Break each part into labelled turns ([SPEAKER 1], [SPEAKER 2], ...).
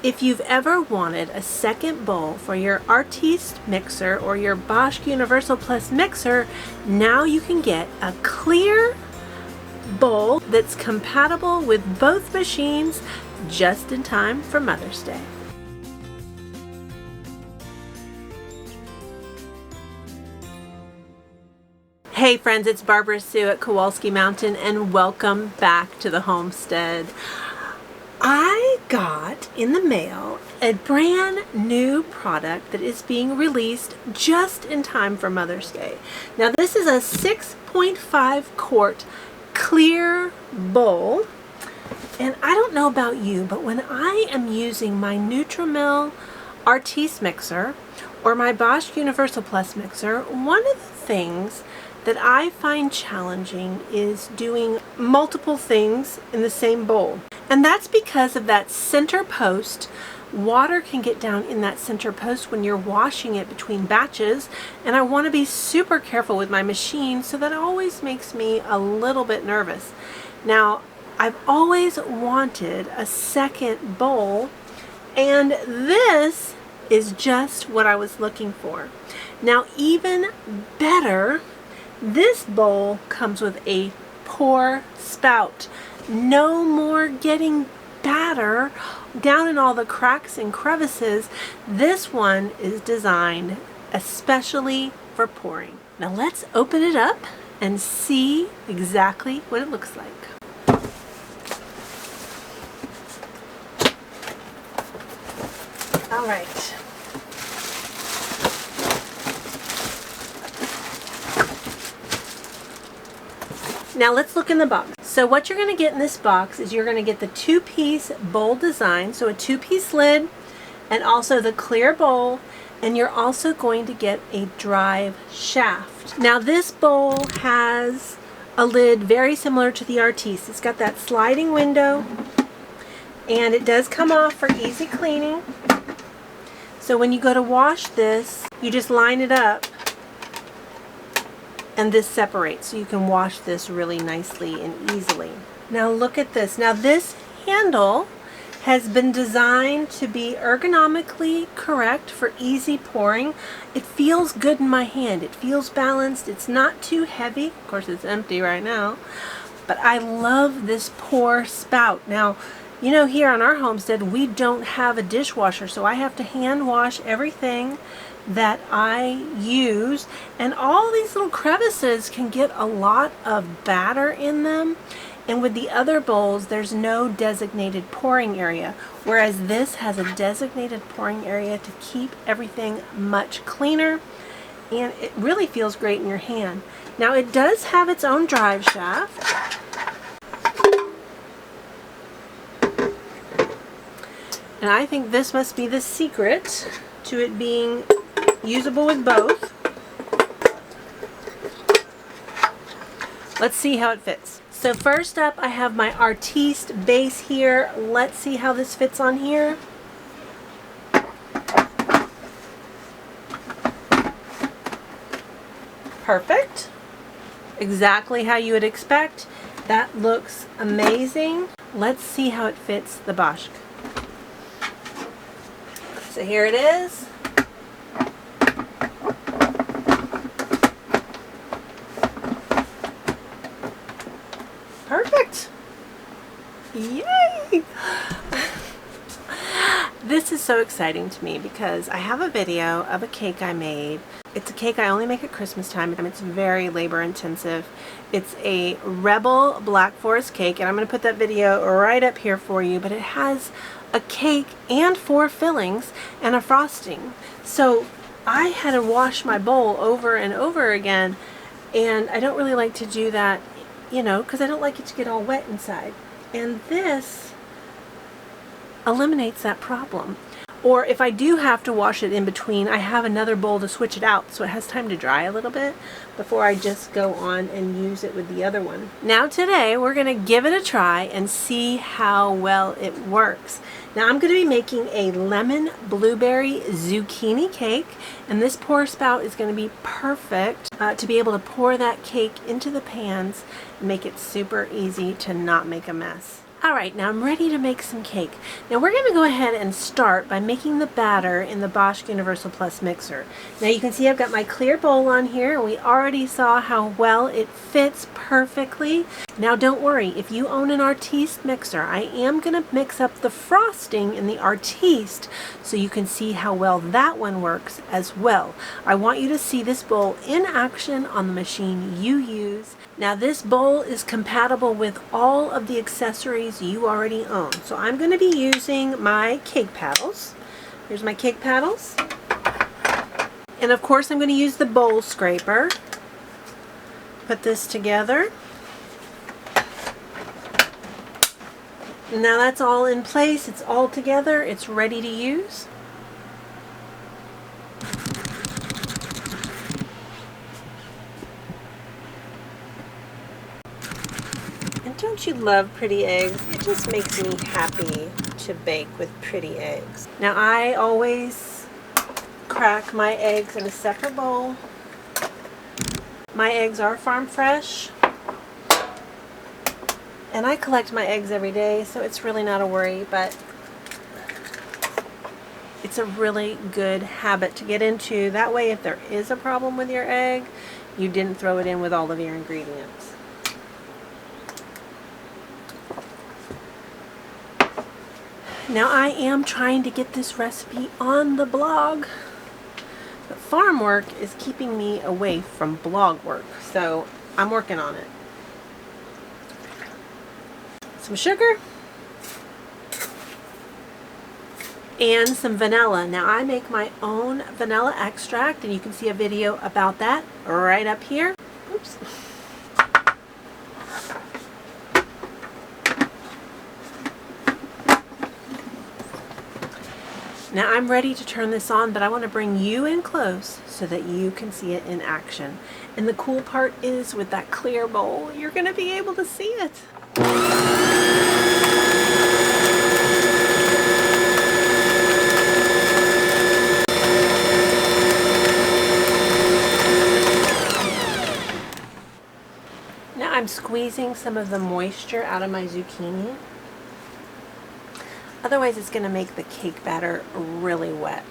[SPEAKER 1] If you've ever wanted a second bowl for your Artiste mixer or your Bosch Universal Plus mixer, now you can get a clear bowl that's compatible with both machines just in time for Mother's Day. Hey friends, it's Barbara Sue at Kowalski Mountain and welcome back to the homestead. I got in the mail a brand new product that is being released just in time for Mother's Day. Now this is a 6.5 quart clear bowl, and I don't know about you, but when I am using my Nutrimill Artiste mixer or my Bosch Universal Plus mixer, one of the things that I find challenging is doing multiple things in the same bowl. And that's because of that center post. Water can get down in that center post when you're washing it between batches, and I want to be super careful with my machine, so that always makes me a little bit nervous. Now, I've always wanted a second bowl, and this is just what I was looking for. Now, even better, this bowl comes with a pour spout. No more getting batter down in all the cracks and crevices. This one is designed especially for pouring. Now let's open it up and see exactly what it looks like. All right. Now let's look in the box. So what you're going to get in this box is you're going to get the two-piece bowl design, so a two-piece lid and also the clear bowl, and you're also going to get a drive shaft. Now this bowl has a lid very similar to the Artiste. It's got that sliding window and it does come off for easy cleaning. So when you go to wash this, you just line it up and this separates, so you can wash this really nicely and easily. Now look at this. Now this handle has been designed to be ergonomically correct for easy pouring. It feels good in my hand. It feels balanced. It's not too heavy. Of course it's empty right now, but I love this pour spout. Now, you know, here on our homestead we don't have a dishwasher, so I have to hand wash everything that I use, and all these little crevices can get a lot of batter in them, and with the other bowls there's no designated pouring area, whereas this has a designated pouring area to keep everything much cleaner, and it really feels great in your hand. Now it does have its own drive shaft, and I think this must be the secret to it being usable with both. Let's see how it fits. So first up, I have my Artiste base here. Let's see how this fits on here. Perfect. Exactly how you would expect. That looks amazing. Let's see how it fits the Bosch. So here it is. Perfect. Yay! This is so exciting to me because I have a video of a cake I made. It's a cake I only make at Christmas time, and it's very labor intensive. It's a Rebel Black Forest cake, and I'm going to put that video right up here for you, but it has a cake and 4 fillings and a frosting. So I had to wash my bowl over and over again, and I don't really like to do that, you know, because I don't like it to get all wet inside. And this eliminates that problem. Or if I do have to wash it in between, I have another bowl to switch it out, so it has time to dry a little bit before I just go on and use it with the other one. Now today we're going to give it a try and see how well it works. Now I'm going to be making a lemon blueberry zucchini cake, and this pour spout is going to be perfect to be able to pour that cake into the pans and make it super easy to not make a mess. Alright, now I'm ready to make some cake. Now we're going to go ahead and start by making the batter in the Bosch Universal Plus mixer. Now you can see I've got my clear bowl on here, and we already saw how well it fits perfectly. Now don't worry, if you own an Artiste mixer, I am going to mix up the frosting in the Artiste so you can see how well that one works as well. I want you to see this bowl in action on the machine you use. Now this bowl is compatible with all of the accessories you already own. So I'm going to be using my cake paddles. Here's my cake paddles. And of course I'm going to use the bowl scraper. Put this together. Now that's all in place, it's all together, it's ready to use. And don't you love pretty eggs? It just makes me happy to bake with pretty eggs. Now I always crack my eggs in a separate bowl. My eggs are farm fresh. And I collect my eggs every day, so it's really not a worry, but it's a really good habit to get into. That way, if there is a problem with your egg, you didn't throw it in with all of your ingredients. Now I am trying to get this recipe on the blog, but farm work is keeping me away from blog work, so I'm working on it. Some sugar and some vanilla. Now I make my own vanilla extract, and you can see a video about that right up here. Oops. Now I'm ready to turn this on, but I want to bring you in close so that you can see it in action. And the cool part is with that clear bowl, you're going to be able to see it. Now I'm squeezing some of the moisture out of my zucchini. Otherwise it's going to make the cake batter really wet.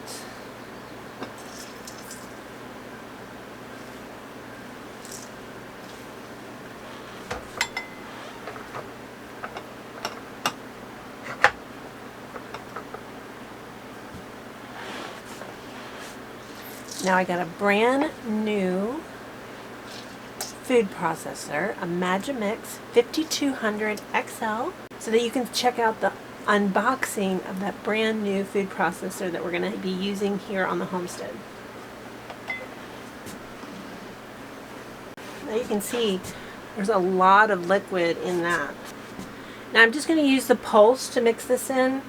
[SPEAKER 1] Now I got a brand new food processor, a Magimix 5200 XL, so that you can check out the unboxing of that brand new food processor that we're going to be using here on the homestead. Now you can see there's a lot of liquid in that. Now I'm just going to use the pulse to mix this in.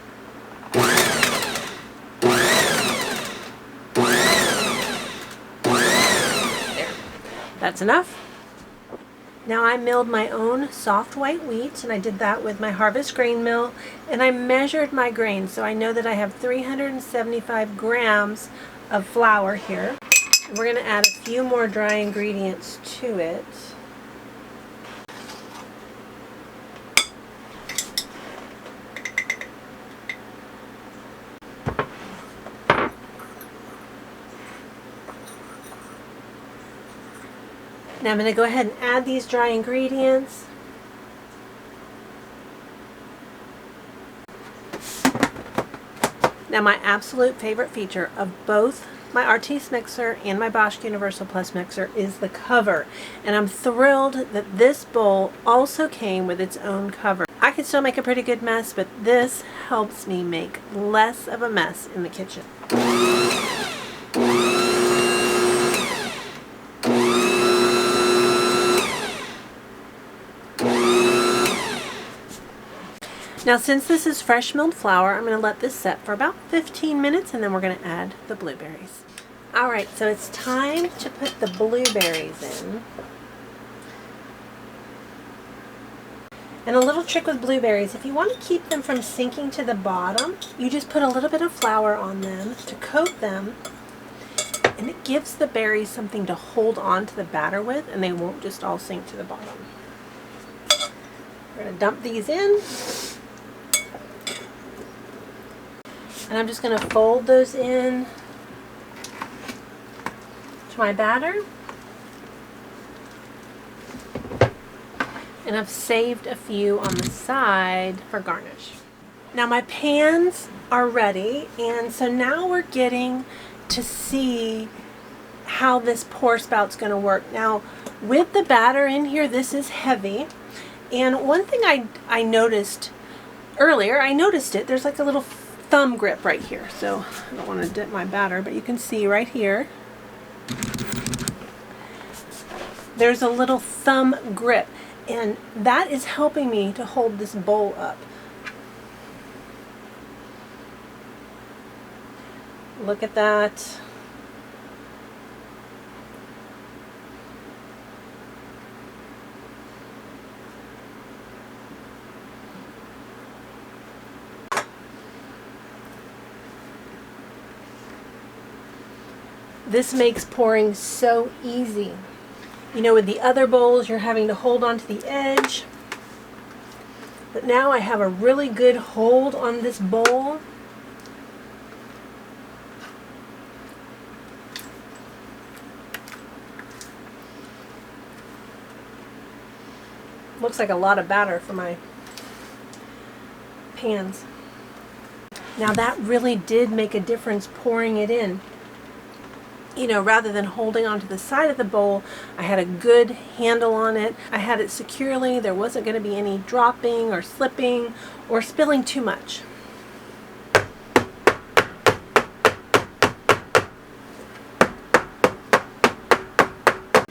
[SPEAKER 1] That's enough. Now I milled my own soft white wheat, and I did that with my Harvest grain mill, and I measured my grains, so I know that I have 375 grams of flour here. And we're going to add a few more dry ingredients to it. Now I'm going to go ahead and add these dry ingredients. Now my absolute favorite feature of both my Artiste mixer and my Bosch Universal Plus mixer is the cover. And I'm thrilled that this bowl also came with its own cover. I can still make a pretty good mess, but this helps me make less of a mess in the kitchen. Now since this is fresh milled flour, I'm going to let this set for about 15 minutes, and then we're going to add the blueberries. Alright, so it's time to put the blueberries in. And a little trick with blueberries, if you want to keep them from sinking to the bottom, you just put a little bit of flour on them to coat them, and it gives the berries something to hold on to the batter with, and they won't just all sink to the bottom. We're going to dump these in. And I'm just going to fold those in to my batter. And I've saved a few on the side for garnish. Now my pans are ready, and so now we're getting to see how this pour spout's going to work. Now with the batter in here, this is heavy, and one thing I noticed earlier, there's like a little thumb grip right here. So I don't want to dip my batter, but you can see right here there's a little thumb grip, and that is helping me to hold this bowl up. Look at that. This makes pouring so easy. You know, with the other bowls, you're having to hold onto the edge. But now I have a really good hold on this bowl. Looks like a lot of batter for my pans. Now that really did make a difference pouring it in. You know, rather than holding onto the side of the bowl, I had a good handle on it. I had it securely. There wasn't going to be any dropping or slipping or spilling too much.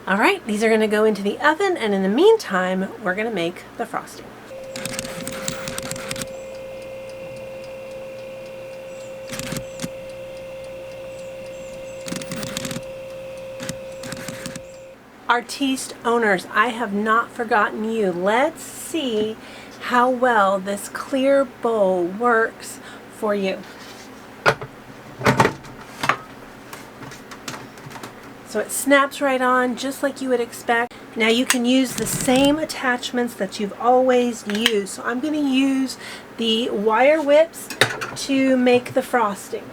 [SPEAKER 1] All right, these are going to go into the oven, and in the meantime, we're going to make the frosting. Artiste owners, I have not forgotten you. Let's see how well this clear bowl works for you. So it snaps right on just like you would expect. Now you can use the same attachments that you've always used. So I'm going to use the wire whips to make the frosting.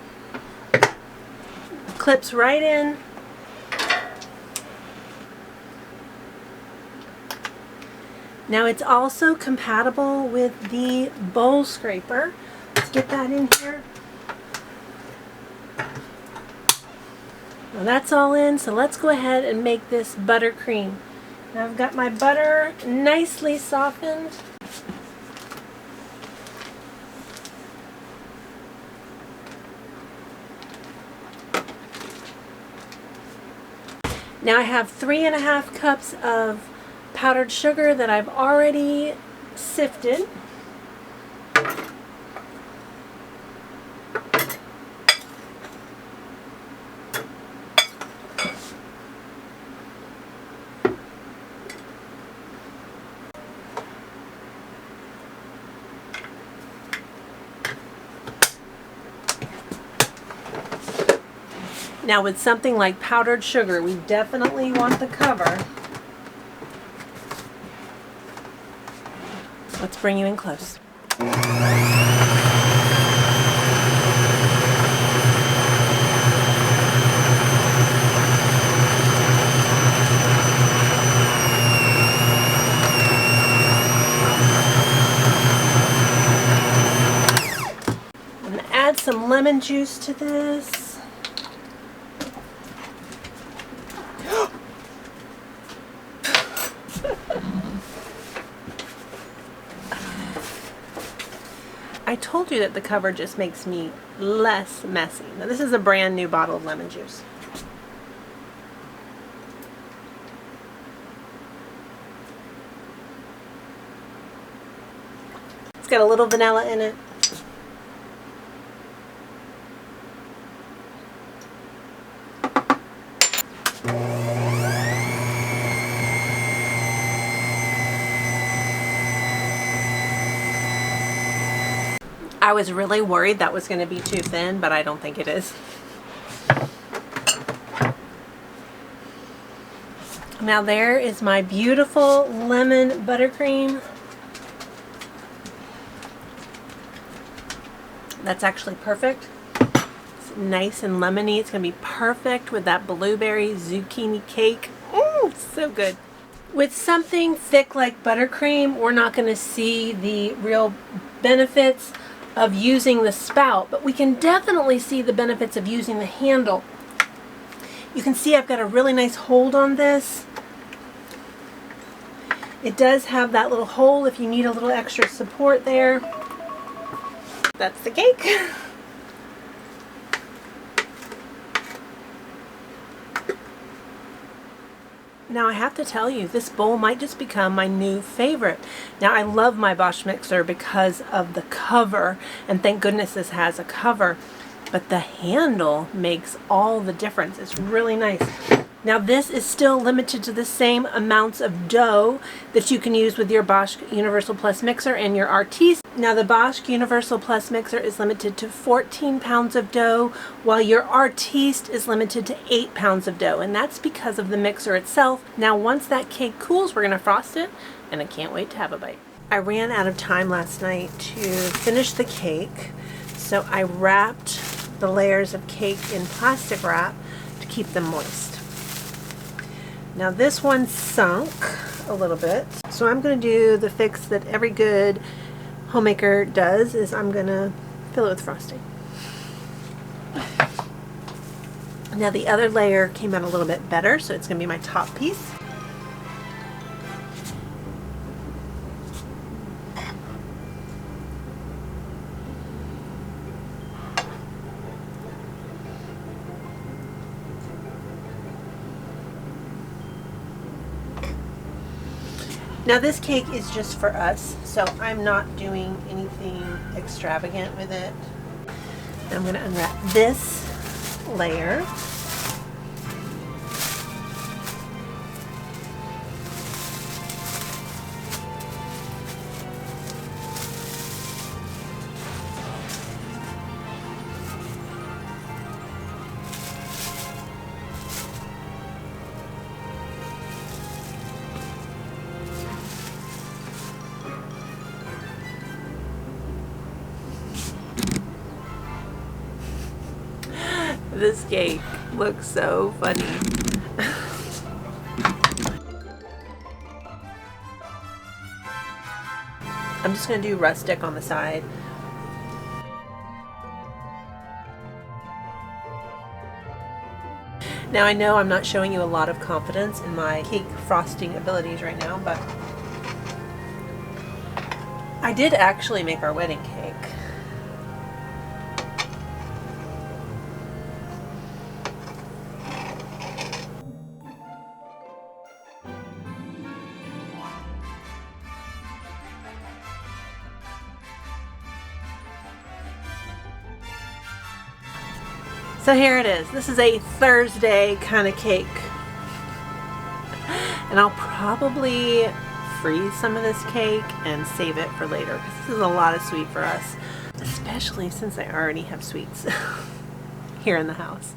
[SPEAKER 1] Clips right in. Now it's also compatible with the bowl scraper. Let's get that in here. Now that's all in, so let's go ahead and make this buttercream. Now I've got my butter nicely softened. Now I have 3½ cups of powdered sugar that I've already sifted. Now with something like powdered sugar, we definitely want the cover. Let's bring you in close. I'm going to add some lemon juice to this. I told you that the cover just makes me less messy. Now this is a brand new bottle of lemon juice. It's got a little vanilla in it. I was really worried that was going to be too thin, but I don't think it is. Now there is my beautiful lemon buttercream. That's actually perfect. It's nice and lemony. It's going to be perfect with that blueberry zucchini cake. So good. With something thick like buttercream, we're not going to see the real benefits of using the spout, but we can definitely see the benefits of using the handle. You can see I've got a really nice hold on this. It does have that little hole if you need a little extra support there. That's the cake. Now I have to tell you, this bowl might just become my new favorite. Now I love my Bosch mixer because of the cover, and thank goodness this has a cover, but the handle makes all the difference. It's really nice. Now this is still limited to the same amounts of dough that you can use with your Bosch Universal Plus mixer and your Artiste. Now the Bosch Universal Plus mixer is limited to 14 pounds of dough, while your Artiste is limited to 8 pounds of dough, and that's because of the mixer itself. Now once that cake cools, we're going to frost it, and I can't wait to have a bite. I ran out of time last night to finish the cake, so I wrapped the layers of cake in plastic wrap to keep them moist. Now this one sunk a little bit, so I'm going to do the fix that every good homemaker does, is I'm going to fill it with frosting. Now the other layer came out a little bit better, so it's going to be my top piece. Now this cake is just for us, so I'm not doing anything extravagant with it. I'm going to unwrap this layer. This cake looks so funny. I'm just going to do rustic on the side. Now I know I'm not showing you a lot of confidence in my cake frosting abilities right now, but I did actually make our wedding cake. So here it is. This is a Thursday kind of cake. And I'll probably freeze some of this cake and save it for later, because this is a lot of sweet for us, especially since I already have sweets here in the house.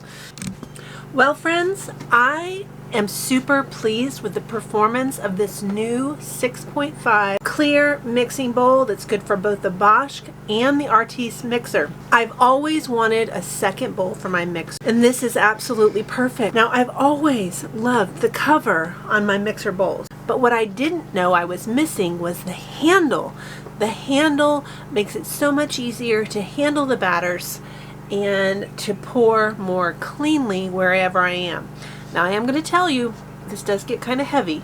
[SPEAKER 1] Well, friends, I am super pleased with the performance of this new 6.5 clear mixing bowl that's good for both the Bosch and the Artiste mixer. I've always wanted a second bowl for my mixer, and this is absolutely perfect. Now, I've always loved the cover on my mixer bowls, but what I didn't know I was missing was the handle. The handle makes it so much easier to handle the batters and to pour more cleanly wherever I am. Now I am going to tell you, this does get kind of heavy,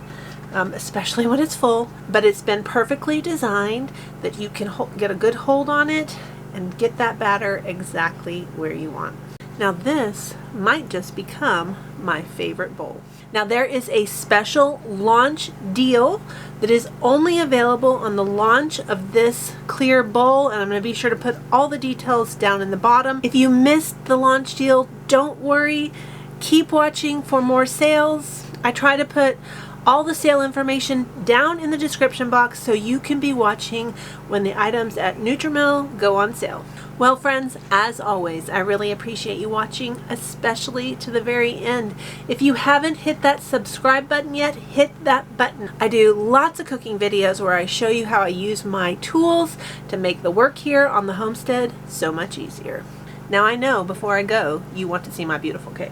[SPEAKER 1] especially when it's full, but it's been perfectly designed that you can get a good hold on it and get that batter exactly where you want. Now this might just become my favorite bowl. Now there is a special launch deal that is only available on the launch of this clear bowl, and I'm going to be sure to put all the details down in the bottom. If you missed the launch deal, don't worry. Keep watching for more sales. I try to put all the sale information down in the description box so you can be watching when the items at Nutrimill go on sale. Well, friends, as always, I really appreciate you watching, especially to the very end. If you haven't hit that subscribe button yet, hit that button. I do lots of cooking videos where I show you how I use my tools to make the work here on the homestead so much easier. Now I know before I go, you want to see my beautiful cake.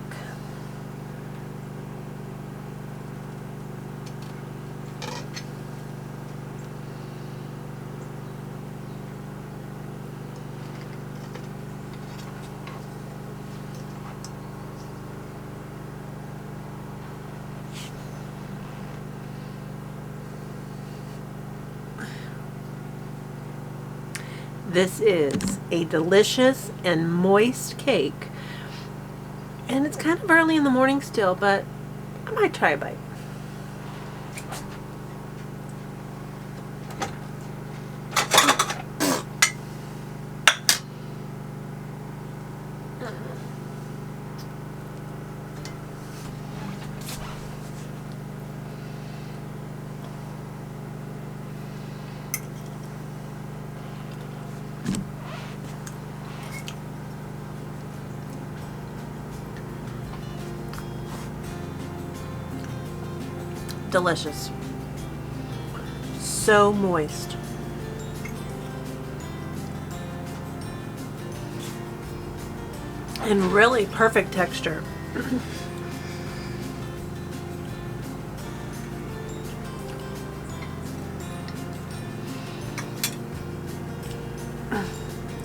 [SPEAKER 1] This is a delicious and moist cake, and it's kind of early in the morning still, but I might try a bite. Delicious. So moist. And really perfect texture.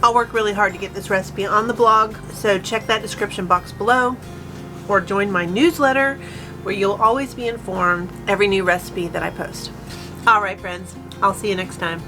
[SPEAKER 1] I'll work really hard to get this recipe on the blog, so check that description box below or join my newsletter where you'll always be informed every new recipe that I post. All right, friends, I'll see you next time.